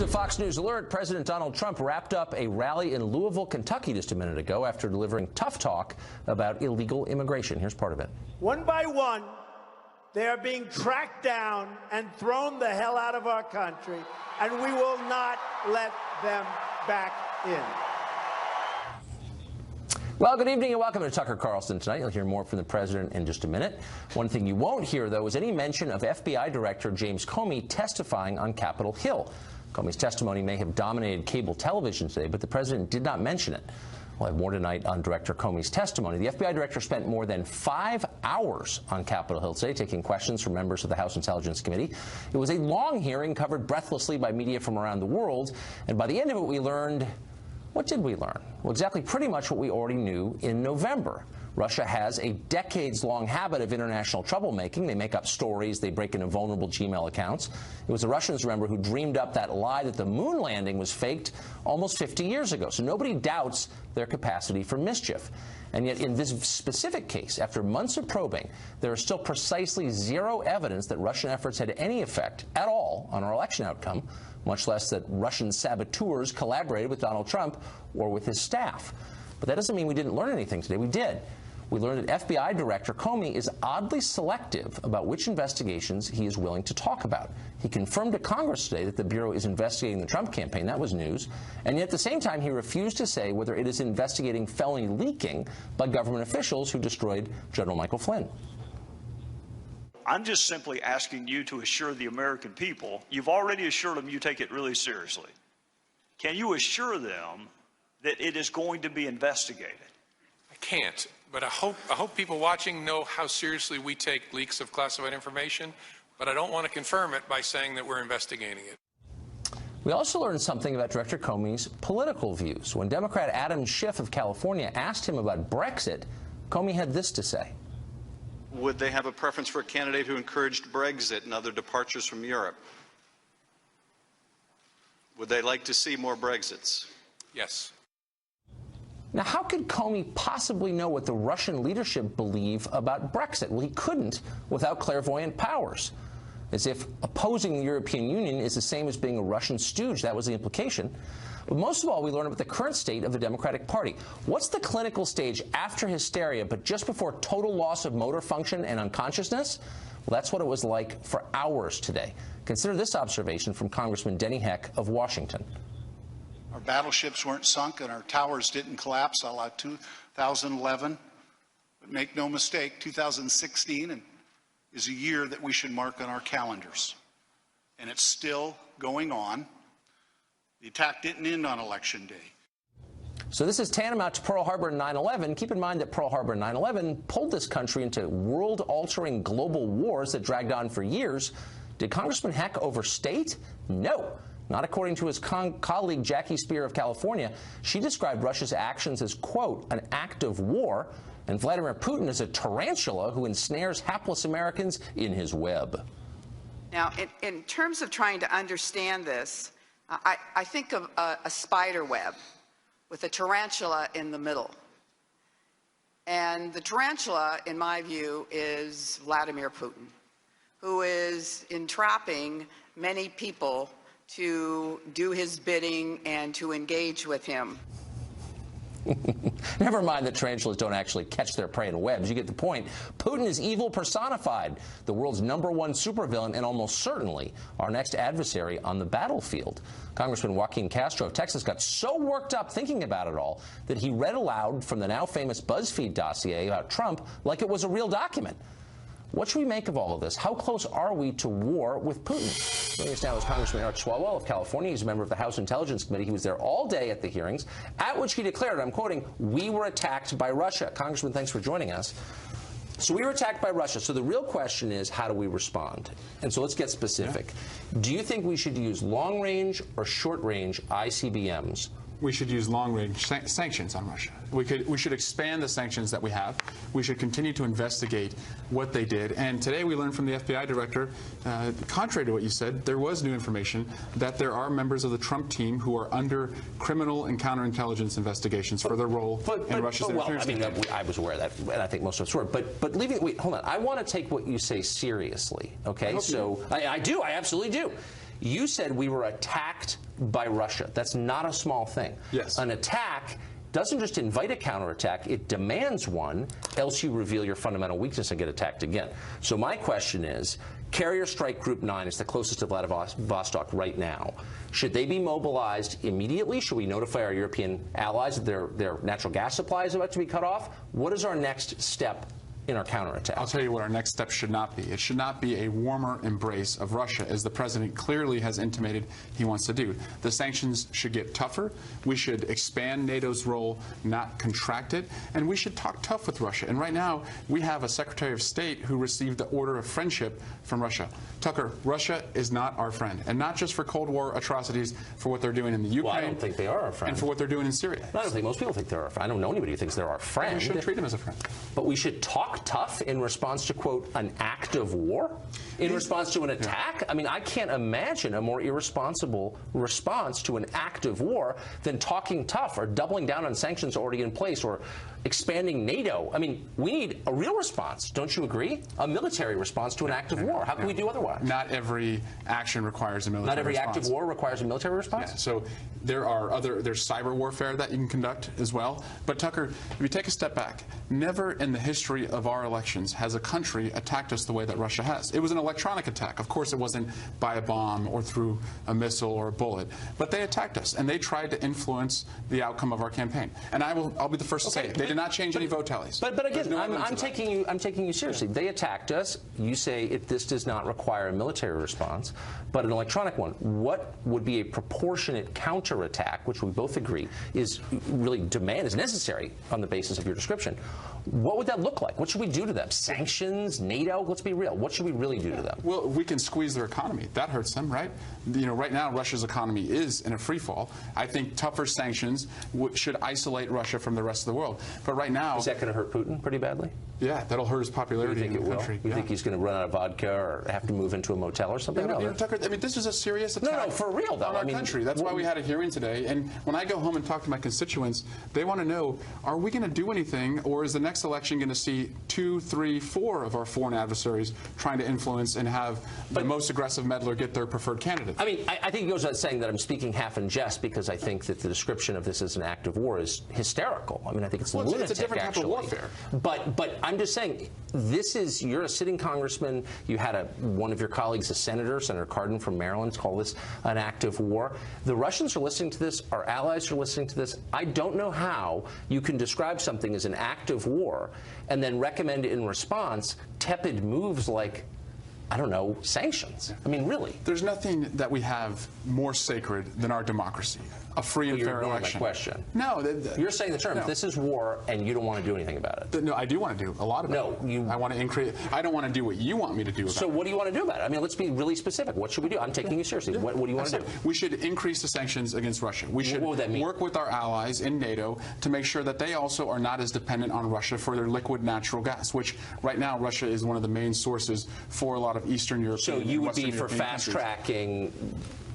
This is a Fox News alert. President Donald Trump wrapped up a rally in Louisville, Kentucky just a minute ago after delivering tough talk about illegal immigration. Here's part of it. One by one, they are being tracked down and thrown the hell out of our country, and we will not let them back in. Well, good evening and welcome to Tucker Carlson tonight. You'll hear more from the president in just a minute. One thing you won't hear, though, is any mention of FBI Director James Comey testifying on Capitol Hill. Comey's testimony may have dominated cable television today, but the president did not mention it. We'll have more tonight on Director Comey's testimony. The FBI director spent more than 5 hours on Capitol Hill today, taking questions from members of the House Intelligence Committee. It was a long hearing covered breathlessly by media from around the world, and by the end of it we learned... What did we learn? Well, exactly pretty much what we already knew in November. Russia has a decades-long habit of international troublemaking. They make up stories. They break into vulnerable Gmail accounts. It was the Russians, remember, who dreamed up that lie that the moon landing was faked almost 50 years ago. So nobody doubts their capacity for mischief. And yet in this specific case, after months of probing, there is still precisely zero evidence that Russian efforts had any effect at all on our election outcome, much less that Russian saboteurs collaborated with Donald Trump or with his staff. But that doesn't mean we didn't learn anything today. We did. We learned that FBI Director Comey is oddly selective about which investigations he is willing to talk about. He confirmed to Congress today that the Bureau is investigating the Trump campaign. That was news. And yet at the same time, he refused to say whether it is investigating felony leaking by government officials who destroyed General Michael Flynn. I'm just simply asking you to assure the American people, you've already assured them you take it really seriously. Can you assure them that it is going to be investigated? I can't, but I hope people watching know how seriously we take leaks of classified information, but I don't want to confirm it by saying that we're investigating it. We also learned something about Director Comey's political views. When Democrat Adam Schiff of California asked him about Brexit, Comey had this to say. Would they have a preference for a candidate who encouraged Brexit and other departures from Europe? Would they like to see more Brexits? Yes. Now, how could Comey possibly know what the Russian leadership believe about Brexit? Well, he couldn't without clairvoyant powers. As if opposing the European Union is the same as being a Russian stooge. That was the implication. But most of all, we learned about the current state of the Democratic Party. What's the clinical stage after hysteria, but just before total loss of motor function and unconsciousness? Well, that's what it was like for hours today. Consider this observation from Congressman Denny Heck of Washington. Our battleships weren't sunk and our towers didn't collapse a la 2011. But make no mistake, 2016 is a year that we should mark on our calendars. And it's still going on. The attack didn't end on Election Day. So this is tantamount to Pearl Harbor and 9/11. Keep in mind that Pearl Harbor and 9/11 pulled this country into world-altering global wars that dragged on for years. Did Congressman Heck overstate? No. Not according to his colleague Jackie Spear of California. She described Russia's actions as, quote, an act of war, and Vladimir Putin as a tarantula who ensnares hapless Americans in his web. Now, in terms of trying to understand this, I think of a spider web with a tarantula in the middle. And the tarantula, in my view, is Vladimir Putin, who is entrapping many people to do his bidding and to engage with him. Never mind that tarantulas don't actually catch their prey in webs. You get the point. Putin is evil personified, the world's #1 supervillain, and almost certainly our next adversary on the battlefield. Congressman Joaquin Castro of Texas got so worked up thinking about it all that he read aloud from the now famous BuzzFeed dossier about Trump like it was a real document. What should we make of all of this? How close are we to war with Putin? Joining us now is Congressman Eric Swalwell of California. He's a member of the House Intelligence Committee. He was there all day at the hearings, at which he declared, I'm quoting, "We were attacked by Russia." Congressman, thanks for joining us. So we were attacked by Russia. So the real question is, how do we respond? And so let's get specific. Yeah. Do you think we should use long-range or short-range ICBMs? We should use long-range sanctions on Russia. We should expand the sanctions that we have. We should continue to investigate what they did. And today we learned from the FBI director, contrary to what you said, there was new information that there are members of the Trump team who are under criminal and counterintelligence investigations for their role in Russia's interference. Well, I mean, I was aware of that, and I think most of us were. But leaving it, wait, hold on. I want to take what you say seriously. Okay, so I do. I absolutely do. You said we were attacked by Russia. That's not a small thing. Yes. An attack doesn't just invite a counterattack, it demands one, else you reveal your fundamental weakness and get attacked again. So my question is, Carrier Strike Group 9 is the closest to Vladivostok right now. Should they be mobilized immediately? Should we notify our European allies that their natural gas supply is about to be cut off? What is our next step in our counterattack? I'll tell you what our next step should not be. It should not be a warmer embrace of Russia, as the president clearly has intimated he wants to do. The sanctions should get tougher. We should expand NATO's role, not contract it. And we should talk tough with Russia. And right now, we have a Secretary of State who received the Order of Friendship from Russia. Tucker, Russia is not our friend. And not just for Cold War atrocities, for what they're doing in the Ukraine. Well, I don't think they are our friend. And for what they're doing in Syria. I don't think most people think they're our friend. I don't know anybody who thinks they're our friend. We shouldn't treat them as a friend. But we should talk tough in response to, quote, an act of war? In response to an attack? Yeah. I mean, I can't imagine a more irresponsible response to an act of war than talking tough or doubling down on sanctions already in place or expanding NATO. I mean, we need a real response. Don't you agree? A military response to an act of war. How can we do otherwise? Not every action requires a military response. Not every act of war requires a military response? Yeah, so there's cyber warfare that you can conduct as well. But Tucker, if you take a step back, never in the history of our elections has a country attacked us the way that Russia has. It was an electronic attack. Of course, it wasn't by a bomb or through a missile or a bullet. But they attacked us, and they tried to influence the outcome of our campaign. And I'll be the first to say it. They did not change any vote tallies. But again, I'm taking you seriously. They attacked us. You say this does not require a military response, but an electronic one. What would be a proportionate counterattack, which we both agree is necessary on the basis of your description? What would that look like? What should we do to them? Sanctions? NATO? Let's be real. What should we really do to them? Well, we can squeeze their economy. That hurts them, right? You know, right now Russia's economy is in a free fall. I think tougher sanctions should isolate Russia from the rest of the world. But right now, is that going to hurt Putin pretty badly? Yeah, that'll hurt his popularity in the country. You think he's going to run out of vodka or have to move into a motel or something? Yeah, no, Tucker, I mean, this is a serious attack. No, for real though. On our country. That's why we had a hearing today. And when I go home and talk to my constituents, they want to know: are we going to do anything, or is the next election going to see 2, 3, 4 of our foreign adversaries trying to influence and have the most aggressive meddler get their preferred candidate? I mean, I think it goes without saying that I'm speaking half in jest, because I think that the description of this as an act of war is hysterical. I mean, I think it's lunatic, it's a different type of warfare. But I'm just saying, you're a sitting congressman. You had one of your colleagues, a senator, Senator Cardin from Maryland, call this an act of war. The Russians are listening to this. Our allies are listening to this. I don't know how you can describe something as an act of war and then recommend in response tepid moves like, I don't know, sanctions. I mean, really. There's nothing that we have more sacred than our democracy. A free and fair election. My question. No, you're saying the term. No. This is war, and you don't want to do anything about it. No, I do want to do a lot about it. I want to increase. I don't want to do what you want me to do about it. So what do you want to do about it? I mean, let's be really specific. What should we do? I'm taking you seriously. What do you want to do? We should increase the sanctions against Russia. We should work with our allies in NATO to make sure that they also are not as dependent on Russia for their liquid natural gas, which right now Russia is one of the main sources for a lot of Eastern European. So you would be for fast-tracking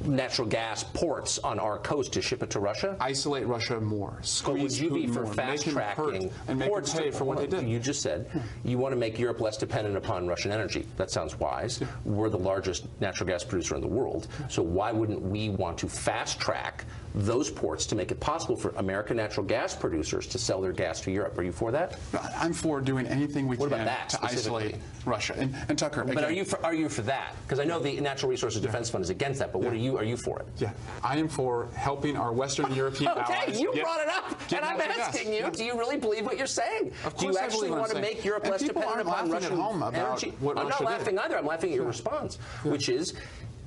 natural gas ports on our coast to ship it to Russia? Isolate Russia more. But would you be for fast-tracking ports to pay for what they did? You just said you want to make Europe less dependent upon Russian energy. That sounds wise. Yeah. We're the largest natural gas producer in the world. So why wouldn't we want to fast-track those ports to make it possible for American natural gas producers to sell their gas to Europe? Are you for that? I'm for doing anything we can to isolate Russia. And Tucker, but again, are you for that? Because I know the Natural Resources Defense Fund is against that. But what are you for it? Yeah, I am for helping our Western European allies. Okay, you brought it up, and I'm asking you: do you really believe what you're saying? Do you actually want to make Europe less dependent upon Russian energy? I'm not laughing either. I'm laughing at your response, which is,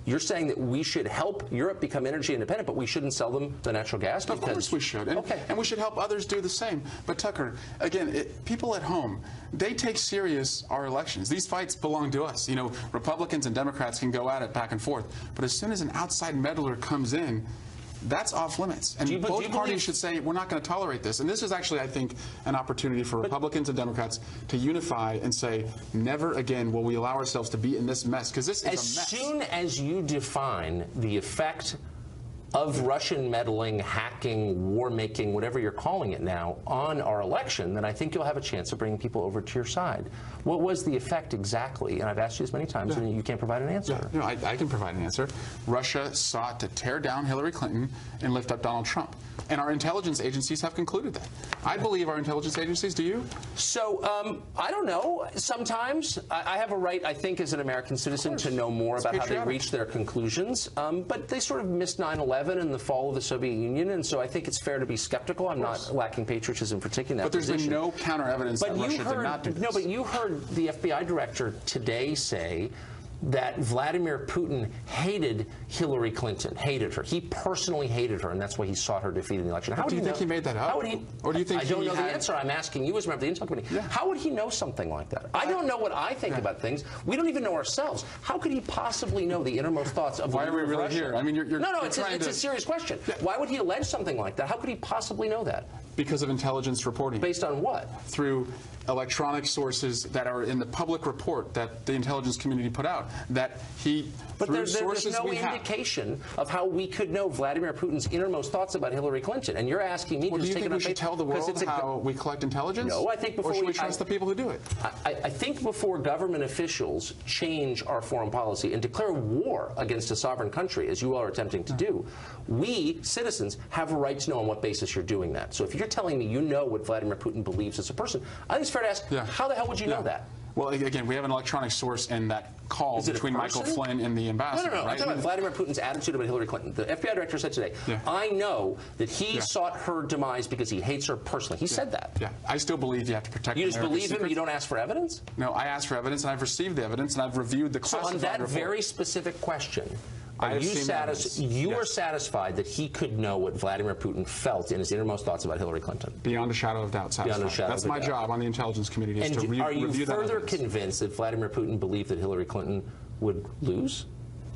you're saying that we should help Europe become energy independent, but we shouldn't sell them the natural gas? Of course we should. And we should help others do the same. But Tucker, again, people at home, they take serious our elections. These fights belong to us. You know, Republicans and Democrats can go at it back and forth. But as soon as an outside meddler comes in, that's off limits. And both parties should say, we're not going to tolerate this. And this is actually, I think, an opportunity for Republicans and Democrats to unify and say, never again will we allow ourselves to be in this mess, because this is a mess. As soon as you define the effect of Russian meddling, hacking, war-making, whatever you're calling it now, on our election, then I think you'll have a chance of bringing people over to your side. What was the effect exactly? And I've asked you this many times, and you can't provide an answer. No, I can provide an answer. Russia sought to tear down Hillary Clinton and lift up Donald Trump. And our intelligence agencies have concluded that. I believe our intelligence agencies. Do you? So, I don't know. Sometimes I have a right, I think, as an American citizen to know more about how they reach their conclusions. But they sort of missed 9/11 and the fall of the Soviet Union, and so I think it's fair to be skeptical. I'm not lacking patriotism for taking that position. But there's been no counter-evidence that Russia did not do this. No, but you heard the FBI director today say that Vladimir Putin hated Hillary Clinton, hated her. He personally hated her, and that's why he sought her defeat in the election. How do you think he made that up? Or do you think I don't know the answer. I'm asking you as a member of the Intel Committee. Yeah. How would he know something like that? I don't know what I think about things. We don't even know ourselves. How could he possibly know the innermost thoughts of the leader of Russia? Why are we really here? I mean, No, it's a serious question. Yeah. Why would he allege something like that? How could he possibly know that? Because of intelligence reporting. Based on what? Through electronic sources that are in the public report that the intelligence community put out. That he, but there's no indication of how we could know Vladimir Putin's innermost thoughts about Hillary Clinton. And you're asking me to just take it. Do you think we should tell the world how we collect intelligence? No, I think before or should we trust the people who do it? I think before government officials change our foreign policy and declare war against a sovereign country, as you all are attempting to do, we, citizens, have a right to know on what basis you're doing that. So if you're telling me you know what Vladimir Putin believes as a person, I think it's fair to ask, how the hell would you know that? Well, again, we have an electronic source in that call between Michael Flynn and the ambassador. No. Right? I'm talking about Vladimir Putin's attitude about Hillary Clinton. The FBI director said today, I know that he sought her demise because he hates her personally. He said that. Yeah, I still believe you have to protect. You just believe him? You don't ask for evidence? No, I asked for evidence, and I've received the evidence, and I've reviewed the classified report. So on that very specific question, you are satisfied that he could know what Vladimir Putin felt in his innermost thoughts about Hillary Clinton? Beyond a shadow of doubt, satisfied. That's my job on the intelligence committee, is to review that evidence. Are you further convinced that Vladimir Putin believed that Hillary Clinton would lose?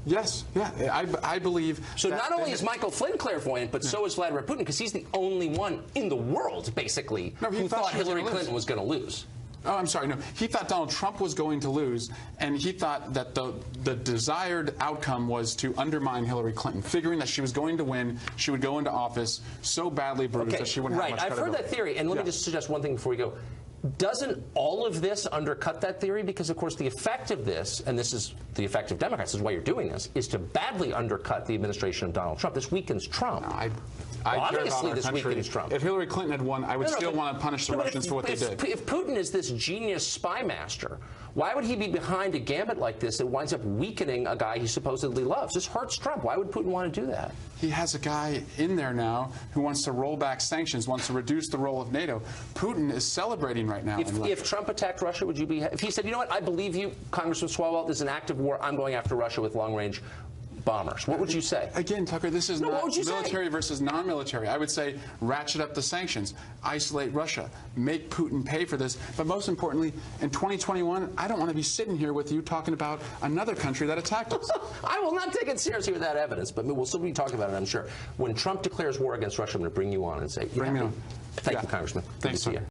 Yes, I believe. So not only is Michael Flynn clairvoyant, but so is Vladimir Putin, because he's the only one in the world, basically, who thought Hillary Clinton was going to lose. Oh, I'm sorry. No, he thought Donald Trump was going to lose, and he thought that the desired outcome was to undermine Hillary Clinton, figuring that she was going to win, she would go into office so badly bruised that she wouldn't have much credibility. I've heard that theory, and let me just suggest one thing before we go. Doesn't all of this undercut that theory? Because, of course, the effect of this, and this is the effect of Democrats, this is why you're doing this, is to badly undercut the administration of Donald Trump. This weakens Trump. No, obviously, this weakens Trump. If Hillary Clinton had won, I would still want to punish the Russians for what they did. If Putin is this genius spy master, why would he be behind a gambit like this that winds up weakening a guy he supposedly loves? This hurts Trump. Why would Putin want to do that? He has a guy in there now who wants to roll back sanctions, wants to reduce the role of NATO. Putin is celebrating right now. If Trump attacked Russia, would you be? If he said, you know what, I believe you, Congressman Swalwell, there's an active war, I'm going after Russia with long-range bombers. What would you say? Again, Tucker, this is not military versus non-military. I would say ratchet up the sanctions, isolate Russia, make Putin pay for this. But most importantly, in 2021, I don't want to be sitting here with you talking about another country that attacked us. I will not take it seriously with that evidence, but we'll still be talking about it, I'm sure. When Trump declares war against Russia, I'm going to bring you on and say, bring me on. Thank you, Congressman. Thanks, Good to see you.